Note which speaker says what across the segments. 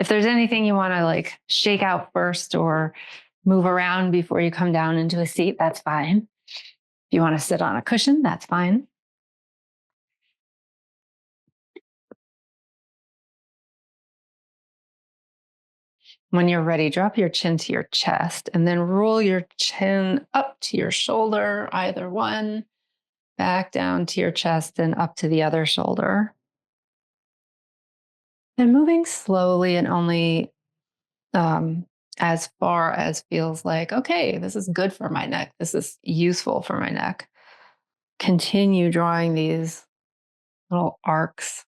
Speaker 1: If there's anything you want to like shake out first or move around before you come down into a seat, that's fine. If you want to sit on a cushion, that's fine. When you're ready, drop your chin to your chest and then roll your chin up to your shoulder, either one, back down to your chest and up to the other shoulder. And moving slowly and only as far as feels like, okay, this is good for my neck. This is useful for my neck. Continue drawing these little arcs.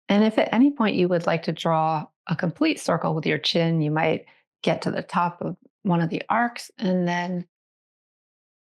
Speaker 1: And if at any point you would like to draw a complete circle with your chin, you might get to the top of one of the arcs and then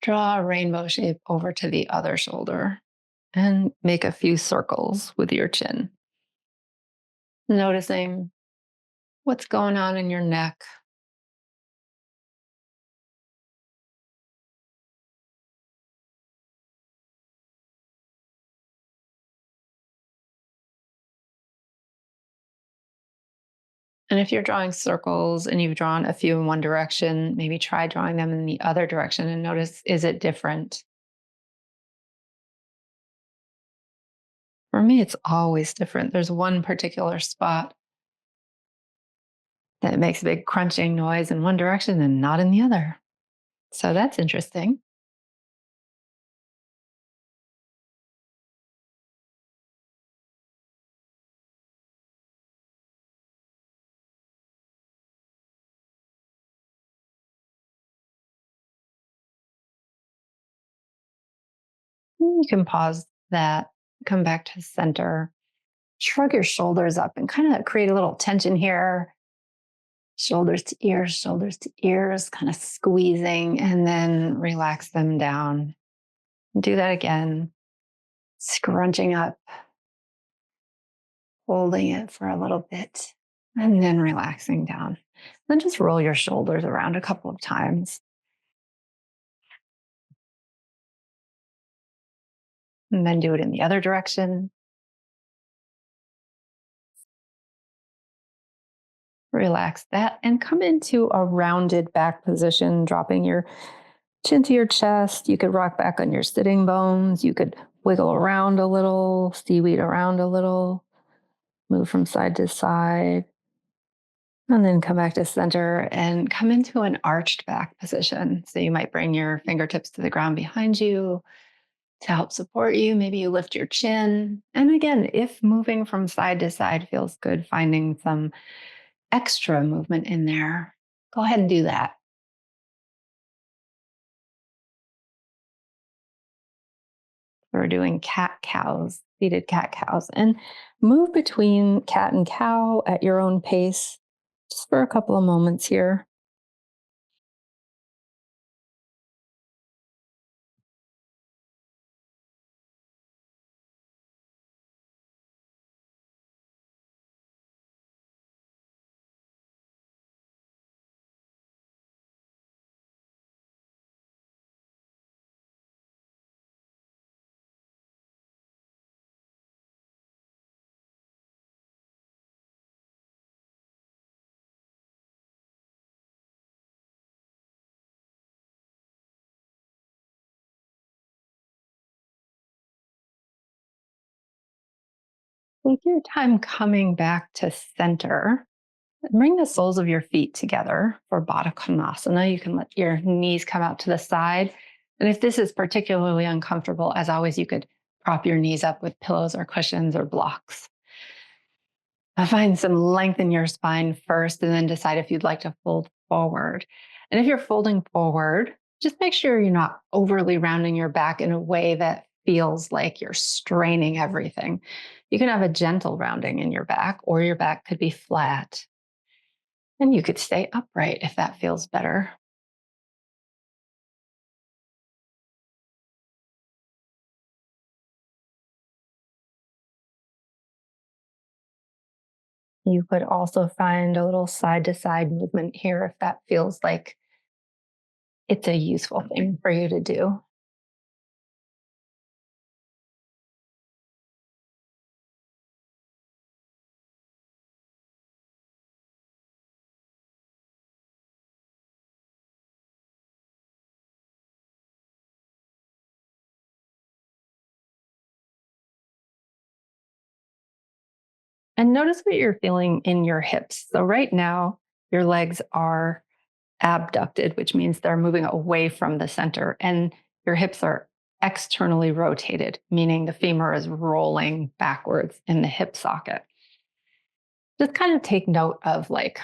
Speaker 1: draw a rainbow shape over to the other shoulder and make a few circles with your chin. Noticing what's going on in your neck. And if you're drawing circles and you've drawn a few in one direction, maybe try drawing them in the other direction and notice, is it different? For me, it's always different. There's one particular spot that makes a big crunching noise in one direction and not in the other. So that's interesting. You can pause that, come back to center, shrug your shoulders up and kind of create a little tension here. Shoulders to ears, kind of squeezing, and then relax them down. Do that again, scrunching up, holding it for a little bit, and then relaxing down. Then just roll your shoulders around a couple of times. And then do it in the other direction. Relax that and come into a rounded back position, dropping your chin to your chest. You could rock back on your sitting bones. You could wiggle around a little, seaweed around a little, move from side to side, and then come back to center and come into an arched back position. So you might bring your fingertips to the ground behind you to help support you. Maybe you lift your chin. And again, if moving from side to side feels good, finding some extra movement in there, go ahead and do that. We're doing cat cows, seated cat cows, and move between cat and cow at your own pace just for a couple of moments here. Take your time coming back to center. Bring the soles of your feet together for Baddha Konasana. You can let your knees come out to the side. And if this is particularly uncomfortable, as always, you could prop your knees up with pillows or cushions or blocks. Find some length in your spine first, and then decide if you'd like to fold forward. And if you're folding forward, just make sure you're not overly rounding your back in a way that feels like you're straining everything. You can have a gentle rounding in your back, or your back could be flat. And you could stay upright if that feels better. You could also find a little side to side movement here if that feels like it's a useful thing for you to do. And notice what you're feeling in your hips. So, right now, your legs are abducted, which means they're moving away from the center, and your hips are externally rotated, meaning the femur is rolling backwards in the hip socket. Just kind of take note of like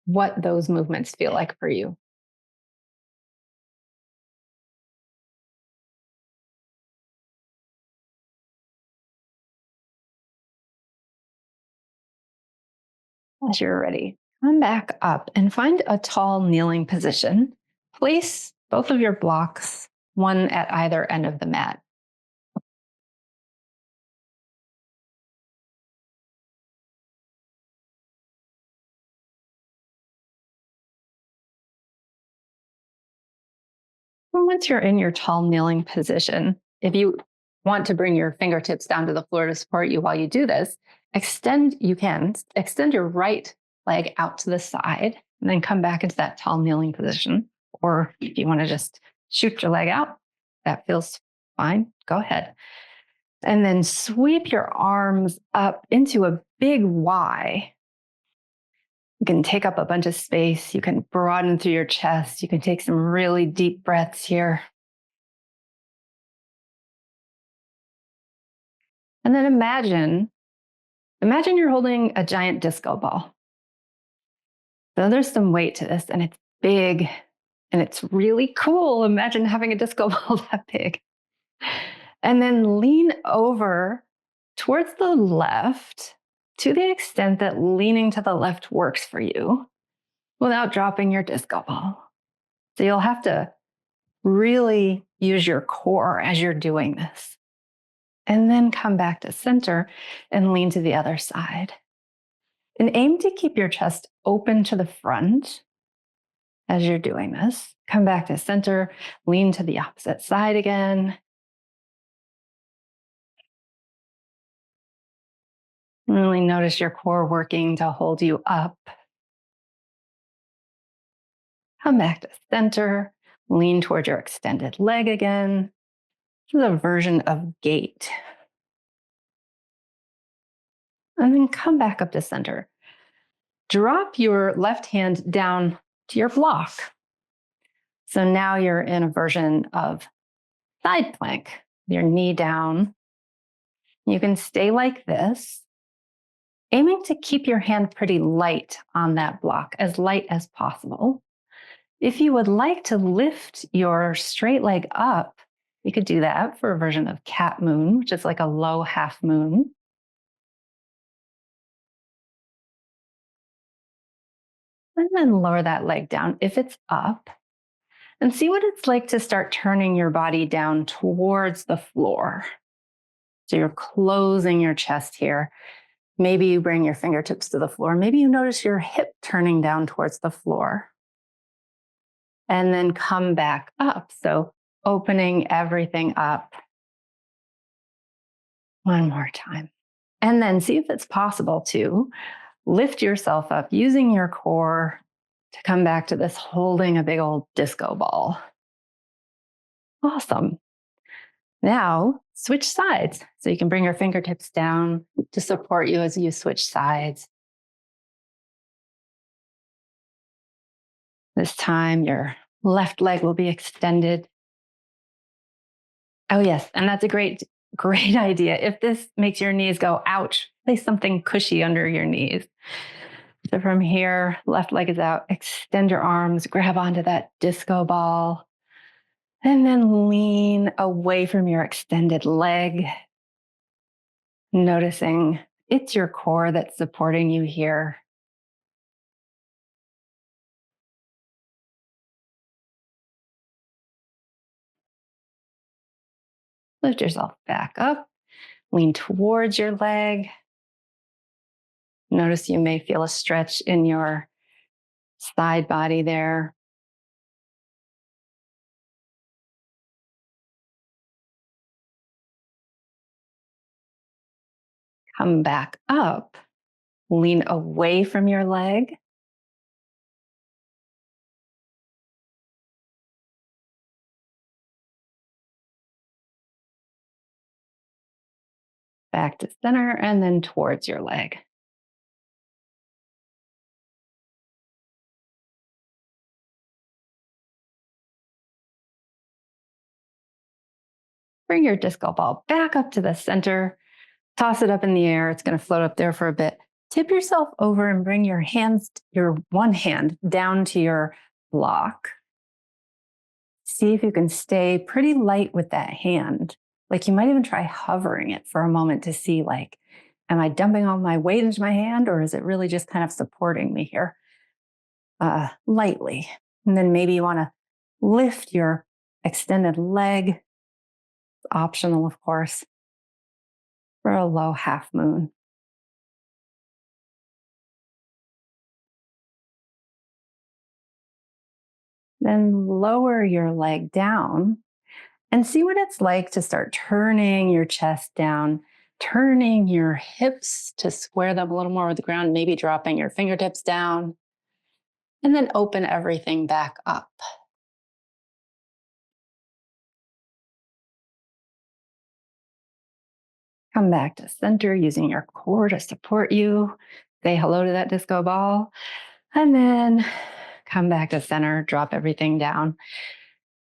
Speaker 1: what those movements feel like for you. As you're ready, come back up and find a tall kneeling position. Place both of your blocks, one at either end of the mat. And once you're in your tall kneeling position, if you want to bring your fingertips down to the floor to support you while you do this, you can extend your right leg out to the side and then come back into that tall kneeling position. Or if you want to just shoot your leg out, that feels fine. Go ahead. And then sweep your arms up into a big Y. You can take up a bunch of space. You can broaden through your chest. You can take some really deep breaths here. And then imagine you're holding a giant disco ball. So there's some weight to this, and it's big and it's really cool. Imagine having a disco ball that big. And then lean over towards the left to the extent that leaning to the left works for you without dropping your disco ball. So you'll have to really use your core as you're doing this. And then come back to center and lean to the other side. And aim to keep your chest open to the front as you're doing this. Come back to center, lean to the opposite side again. Really notice your core working to hold you up. Come back to center, lean toward your extended leg again. This is a version of gate. And then come back up to center. Drop your left hand down to your block. So now you're in a version of side plank, your knee down. You can stay like this, aiming to keep your hand pretty light on that block, as light as possible. If you would like to lift your straight leg up, you could do that for a version of cat moon, which is like a low half moon. And then lower that leg down if it's up, and see what it's like to start turning your body down towards the floor. So you're closing your chest here. Maybe you bring your fingertips to the floor. Maybe you notice your hip turning down towards the floor. And then come back up. So opening everything up. One more time. And then see if it's possible to lift yourself up using your core to come back to this holding a big old disco ball. Awesome. Now switch sides. So you can bring your fingertips down to support you as you switch sides. This time your left leg will be extended. Oh, yes. And that's a great idea. If this makes your knees go, ouch, place something cushy under your knees. So from here, left leg is out, extend your arms, grab onto that disco ball, and then lean away from your extended leg, noticing it's your core that's supporting you here. Lift yourself back up, lean towards your leg. Notice you may feel a stretch in your side body there. Come back up, lean away from your leg. Back to center and then towards your leg. Bring your disco ball back up to the center. Toss it up in the air. It's going to float up there for a bit. Tip yourself over and bring your one hand down to your block. See if you can stay pretty light with that hand. Like you might even try hovering it for a moment to see like, am I dumping all my weight into my hand or is it really just kind of supporting me here lightly? And then maybe you want to lift your extended leg, optional, of course, for a low half moon. Then lower your leg down and see what it's like to start turning your chest down, turning your hips to square them a little more with the ground, maybe dropping your fingertips down, and then open everything back up. Come back to center using your core to support you. Say hello to that disco ball. And then come back to center, drop everything down,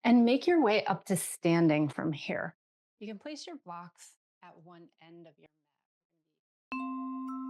Speaker 1: and make your way up to standing from here. You can place your blocks at one end of your mat.